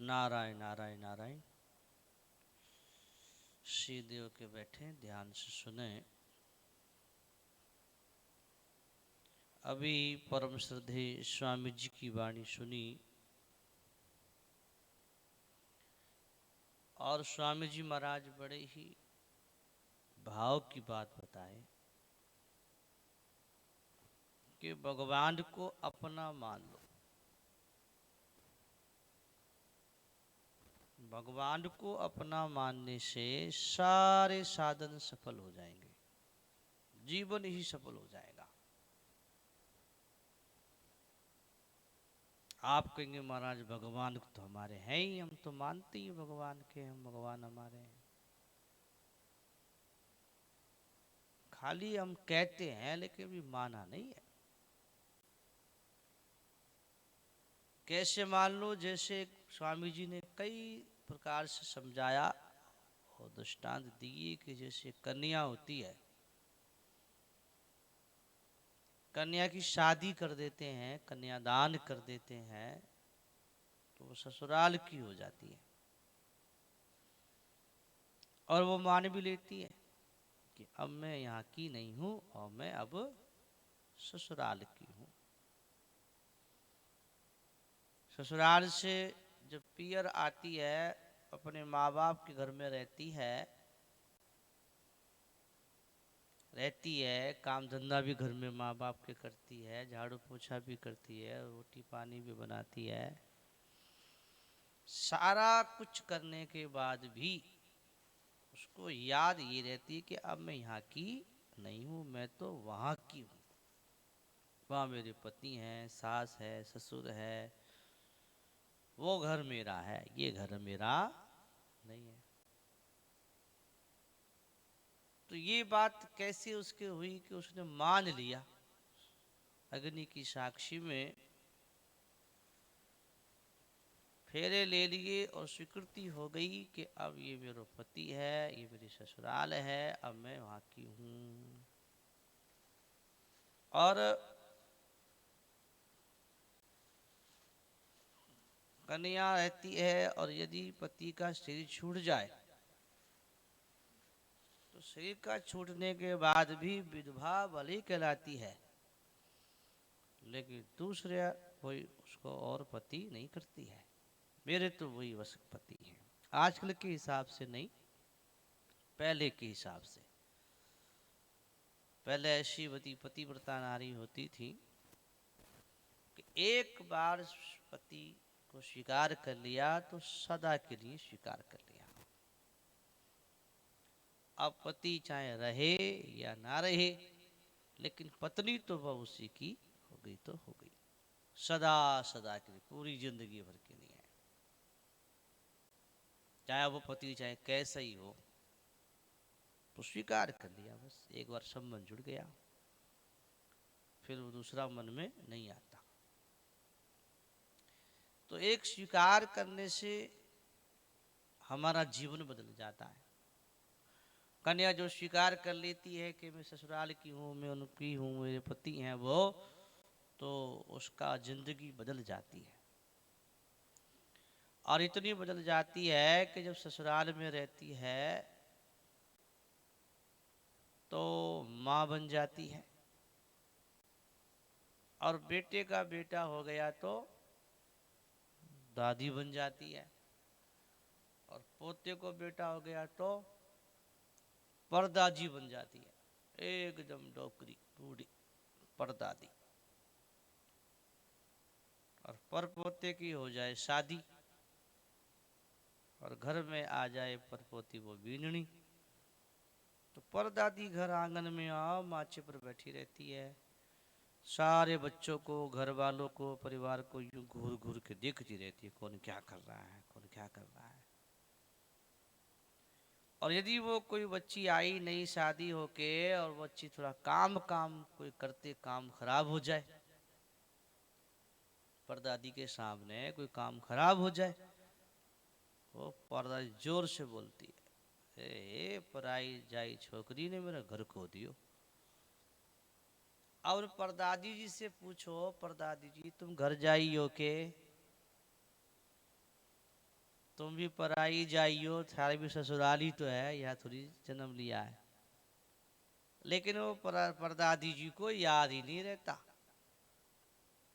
नारायण नारायण नारायण। श्री देव के बैठे ध्यान से सुने। अभी परम श्रद्धे स्वामी जी की वाणी सुनी और स्वामी जी महाराज बड़े ही भाव की बात बताए कि भगवान को अपना मान लो। भगवान को अपना मानने से सारे साधन सफल हो जाएंगे, जीवन ही सफल हो जाएगा। आप कहेंगे महाराज भगवान तो हमारे हैं ही, हम तो मानते ही भगवान के, हम भगवान हमारे हैं। खाली हम कहते हैं लेकिन अभी माना नहीं है। कैसे मान लो? जैसे स्वामी जी ने कई प्रकार से समझाया और दृष्टांत दिए कि जैसे कन्या होती है, कन्या की शादी कर देते हैं, कन्यादान कर देते हैं तो वो ससुराल की हो जाती है और वो मान भी लेती है कि अब मैं यहाँ की नहीं हूँ और मैं अब ससुराल की हूँ। ससुराल से जब पियर आती है, अपने माँ बाप के घर में रहती है, काम धंधा भी घर में माँ बाप के करती है, झाड़ू पोछा भी करती है, रोटी पानी भी बनाती है। सारा कुछ करने के बाद भी उसको याद ये रहती है कि अब मैं यहाँ की नहीं हूँ, मैं तो वहाँ की हूँ। वहाँ मेरे पति हैं, सास है, ससुर है, वो घर मेरा है, ये घर मेरा नहीं है। तो ये बात कैसे उसके हुई कि उसने मान लिया, अग्नि की साक्षी में फेरे ले लिए और स्वीकृति हो गई कि अब ये मेरा पति है, ये मेरी ससुराल है, अब मैं वहाँ की हूँ। और कन्या रहती है और यदि पति का शरीर छूट जाए तो शरीर का छूटने के बाद भी विधवा भली कहलाती है, लेकिन दूसरे कोई उसको और पति नहीं करती है। मेरे तो वही बस पति हैं। आजकल के हिसाब से नहीं, पहले के हिसाब से। पहले ऐसी पतिव्रता नारी होती थी कि एक बार पति को स्वीकार कर लिया तो सदा के लिए स्वीकार कर लिया। अब पति चाहे रहे या ना रहे, लेकिन पत्नी तो वह उसी की हो गई तो हो गई, सदा सदा के लिए, पूरी जिंदगी भर के लिए। चाहे वो पति चाहे कैसा ही हो, तो स्वीकार कर लिया। बस एक बार संबंध जुड़ गया, फिर वो दूसरा मन में नहीं आता। तो एक स्वीकार करने से हमारा जीवन बदल जाता है। कन्या जो स्वीकार कर लेती है कि मैं ससुराल की हूँ, मैं उनकी हूँ, मेरे पति हैं वो, तो उसका जिंदगी बदल जाती है। और इतनी बदल जाती है कि जब ससुराल में रहती है तो माँ बन जाती है, और बेटे का बेटा हो गया तो दादी बन जाती है, और पोते को बेटा हो गया तो परदादी बन जाती है। एकदम डोकरी बूढ़ी परदादी। और परपोते की हो जाए शादी और घर में आ जाए परपोती वो बीननी, तो परदादी घर आंगन में आओ माचे पर बैठी रहती है, सारे बच्चों को, घर वालों को, परिवार को यूं घूर घूर के देखती रहती है, कौन क्या कर रहा है, कौन क्या कर रहा है। और यदि वो कोई बच्ची आई नई शादी होके और वो बच्ची थोड़ा काम काम कोई करते काम खराब हो जाए, परदादी के सामने कोई काम खराब हो जाए, वो परदादी जोर से बोलती है, ए पराई जाई छोकरी ने मेरा घर खो दियो। और परदादी जी से पूछो, परदादी जी तुम घर जाइयो के, तुम भी पराई जाइयो, थारे भी ससुराल ही तो है, यहाँ थोड़ी जन्म लिया है। लेकिन वो परदादी जी को याद ही नहीं रहता।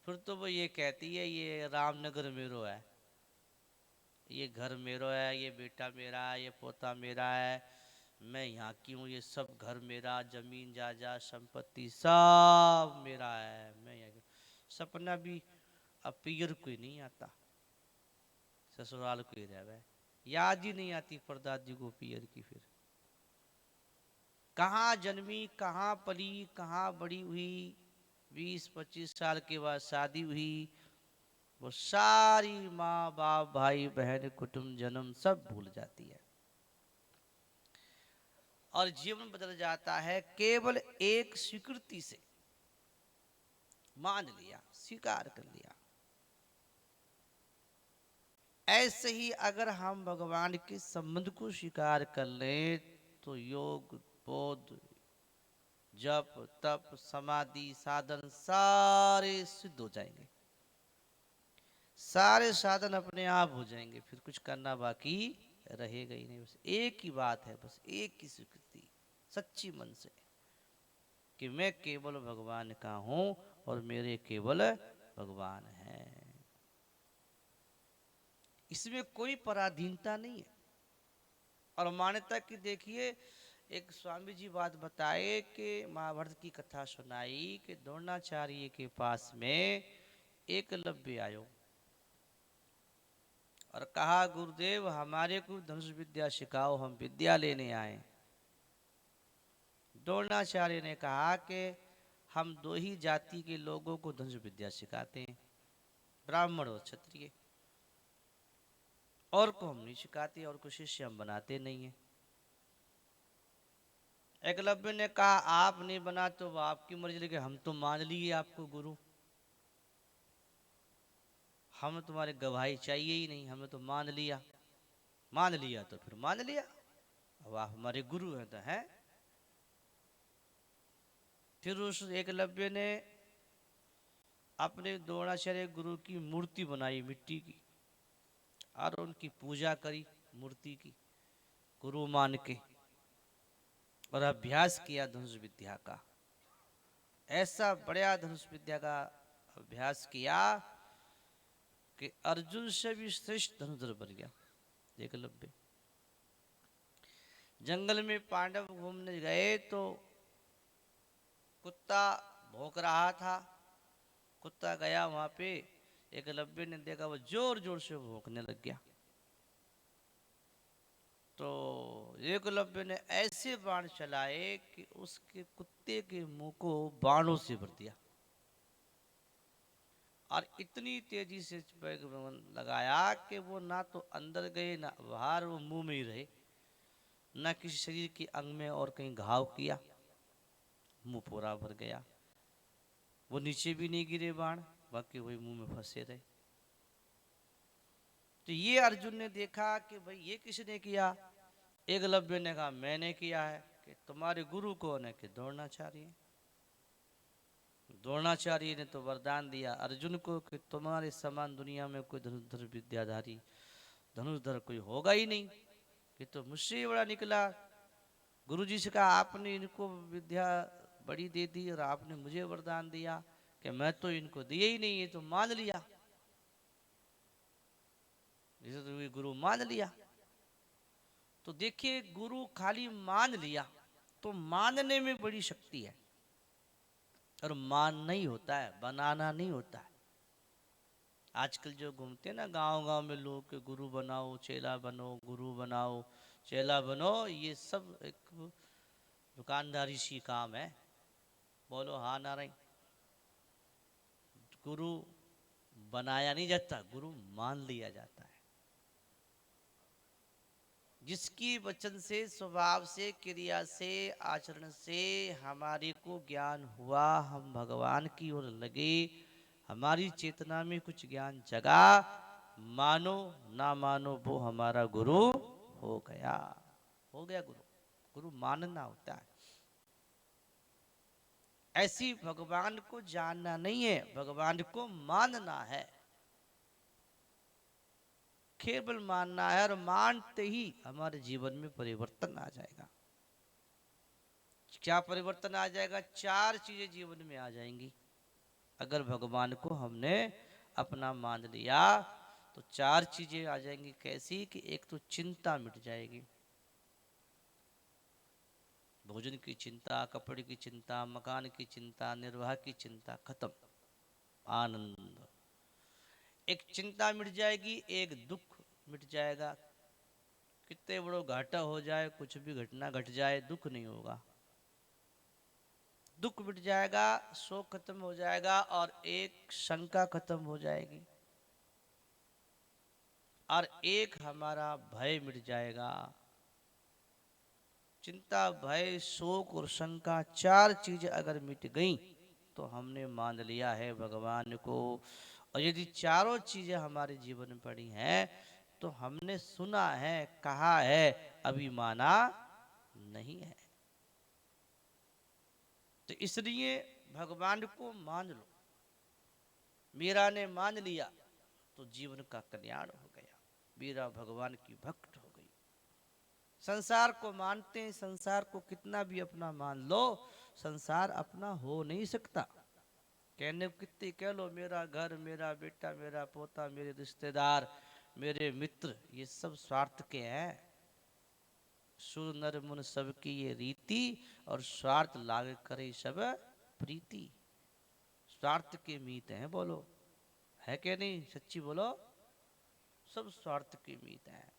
फिर तो वो ये कहती है ये रामनगर मेरो है, ये घर मेरो है, ये बेटा मेरा है, ये पोता मेरा है, मैं यहाँ की हूँ, ये सब घर मेरा, जमीन जायदाद संपत्ति सब मेरा है, मैं यहाँ की। सपना भी अब पियर कोई नहीं आता, ससुराल कोई रह, याद ही नहीं आती परदादी को पियर की। फिर कहाँ जन्मी, कहाँ पली, कहाँ बड़ी हुई, 20-25 साल के बाद शादी हुई, वो सारी माँ बाप भाई बहन कुटुंब जन्म सब भूल जाती है और जीवन बदल जाता है केवल एक स्वीकृति से। मान लिया, स्वीकार कर लिया। ऐसे ही अगर हम भगवान के संबंध को स्वीकार कर लें तो योग, बोध, जप, तप, समाधि, साधन सारे सिद्ध हो जाएंगे, सारे साधन अपने आप हो जाएंगे, फिर कुछ करना बाकी रहेगा ही नहीं। बस एक ही बात है, बस एक ही स्वीकृति सच्ची मन से कि मैं केवल भगवान का हूं और मेरे केवल भगवान हैं। इसमें कोई पराधीनता नहीं है। और मान्यता की देखिए, एक स्वामी जी बात बताए कि महाभारत की कथा सुनाई कि द्रोणाचार्य के पास में एकलव्य आयो और कहा गुरुदेव हमारे को धनुष विद्या सिखाओ, हम विद्या लेने आए। द्रोणाचार्य ने कहा कि हम दो ही जाति के लोगों को धनुष विद्या सिखाते हैं, ब्राह्मण और क्षत्रिय, और को हम नहीं सिखाते, और को शिष्य हम बनाते नहीं हैं। एकलव्य ने कहा आप नहीं बना तो वो आपकी मर्जी, लेकिन हम तो मान लिए आपको गुरु, हम तुम्हारे गवाही चाहिए ही नहीं, हमें तो मान लिया। मान लिया तो फिर मान लिया, अब आप हमारे गुरु हैं तो हैं। फिर उस एकलव्य ने अपने द्रोणाचार्य गुरु की मूर्ति बनाई मिट्टी की और उनकी पूजा करी मूर्ति की, गुरु मान के, और अभ्यास किया धनुष विद्या का। ऐसा बढ़िया धनुष विद्या का अभ्यास किया कि अर्जुन से भी श्रेष्ठ धनुधर बन गया एकलव्य। जंगल में पांडव घूमने गए तो कुत्ता भौंक रहा था। कुत्ता गया वहां पे, एकलव्य ने देखा वो जोर जोर से भौंकने लग गया, तो एकलव्य ने ऐसे बाण चलाए कि उसके कुत्ते के मुंह को बाणों से भर दिया और इतनी तेजी से लगाया कि वो ना तो अंदर गए ना बाहर, वो मुंह में ही रहे, ना किसी शरीर के अंग में और कहीं घाव किया, मुंह पूरा भर गया। वो नीचे भी नहीं गिरे बाण, बाकी वही मुंह में फंसे रहे। तो ये अर्जुन ने देखा कि भाई ये किसने किया। एकलव्य ने कहा मैंने किया है। कि तुम्हारे गुरु कौन है? कि द्रोणाचार्य। द्रोणाचार्य ने तो वरदान दिया अर्जुन को कि तुम्हारे समान दुनिया में कोई धनुर्धर विद्याधारी धनुर्धर कोई होगा ही नहीं, कि तो मुझसे बड़ा निकला। गुरु जी से कहा आपने इनको विद्या बड़ी दे दी और आपने मुझे वरदान दिया कि मैं तो इनको दिए ही नहीं, ये तो मान लिया, जिसे तो ये गुरु मान लिया। तो देखिए गुरु खाली मान लिया तो मानने में बड़ी शक्ति है, और मान नहीं होता है, बनाना नहीं होता है। आजकल जो घूमते हैं ना गांव गांव में लोग के गुरु बनाओ चेला बनो, गुरु बनाओ चेला बनो, ये सब एक दुकानदारी सी काम है। बोलो हाँ नारायण। गुरु बनाया नहीं जाता, गुरु मान लिया जाता है। जिसकी वचन से, स्वभाव से, क्रिया से, आचरण से हमारे को ज्ञान हुआ, हम भगवान की ओर लगे, हमारी चेतना में कुछ ज्ञान जगा, मानो ना मानो वो हमारा गुरु हो गया। हो गया गुरु। गुरु मानना होता है। ऐसी भगवान को जानना नहीं है, भगवान को मानना है। केवल मानना है, और मानते ही हमारे जीवन में परिवर्तन आ जाएगा। क्या परिवर्तन आ जाएगा? 4 चीजें जीवन में आ जाएंगी। अगर भगवान को हमने अपना मान लिया तो 4 चीजें आ जाएंगी। कैसी? कि एक तो चिंता मिट जाएगी, भोजन की चिंता, कपड़े की चिंता, मकान की चिंता, निर्वाह की चिंता खत्म, आनंद। एक चिंता मिट जाएगी, एक दुख मिट जाएगा। कितने बड़ो घाटा हो जाए, कुछ भी घटना घट जाए, दुख नहीं होगा। दुख मिट जाएगा, शोक खत्म हो जाएगा, और एक शंका खत्म हो जाएगी, और एक हमारा भय मिट जाएगा। चिंता, भय, शोक और शंका 4 चीजें अगर मिट गई तो हमने मान लिया है भगवान को। और यदि चारों चीजें हमारे जीवन में पड़ी हैं तो हमने सुना है, कहा है, अभी माना नहीं है। तो इसलिए भगवान को मान लो। मीरा ने मान लिया तो जीवन का कल्याण हो गया। मीरा भगवान की भक्त हो गई। संसार को मानते हैं, संसार को कितना भी अपना मान लो, संसार अपना हो नहीं सकता। कहने को कितनी कह लो, मेरा घर, मेरा बेटा, मेरा पोता, मेरे रिश्तेदार, मेरे मित्र, ये सब स्वार्थ के हैं। सुर नर मुन सबकी ये रीति, और स्वार्थ लाग करे सब प्रीति। स्वार्थ के मीत हैं, बोलो है कि नहीं? सच्ची बोलो। सब स्वार्थ के मीत हैं,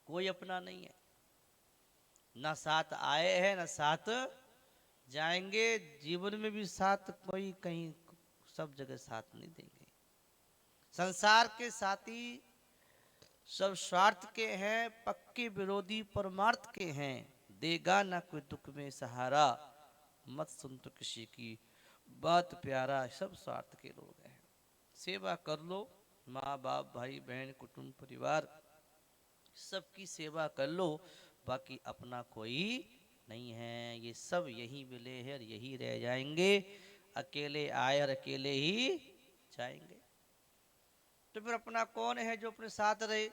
कोई अपना नहीं है। ना साथ आए हैं, ना साथ जाएंगे। जीवन में भी साथ कोई कहीं, सब जगह साथ नहीं देंगे। संसार के साथी सब स्वार्थ के हैं, पक्के विरोधी परमार्थ के हैं। देगा ना कोई दुख में सहारा, मत सुन तो किसी की बात प्यारा। सब स्वार्थ के लोग हैं। सेवा कर लो, माँ बाप, भाई बहन, कुटुंब, परिवार, सबकी सेवा कर लो। बाकी अपना कोई नहीं है। ये सब यही मिले हैं और यही रह जाएंगे। अकेले आए और अकेले ही जाएंगे। तो फिर अपना कौन है जो अपने साथ रहे?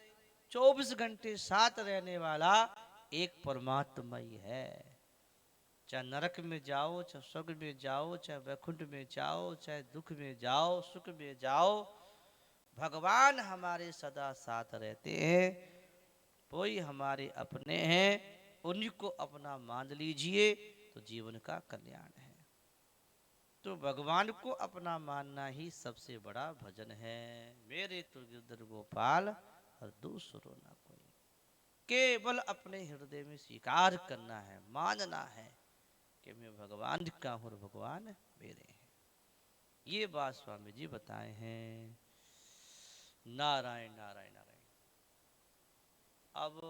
24 घंटे साथ रहने वाला एक परमात्मा ही है। चाहे नरक में जाओ, चाहे स्वर्ग में जाओ, चाहे वैकुंठ में जाओ, चाहे दुख में जाओ, सुख में जाओ, भगवान हमारे सदा साथ रहते हैं। कोई हमारे अपने हैं, उन्हीं को अपना मान लीजिए तो जीवन का कल्याण है। तो भगवान को अपना मानना ही सबसे बड़ा भजन है। मेरे तो गिरधर गोपाल और दूसरो ना कोई। केवल अपने हृदय में स्वीकार करना है, मानना है कि मैं भगवान का हूँ और भगवान मेरे हैं। ये बात स्वामी जी बताए हैं। नारायण नारायण नारायण। अब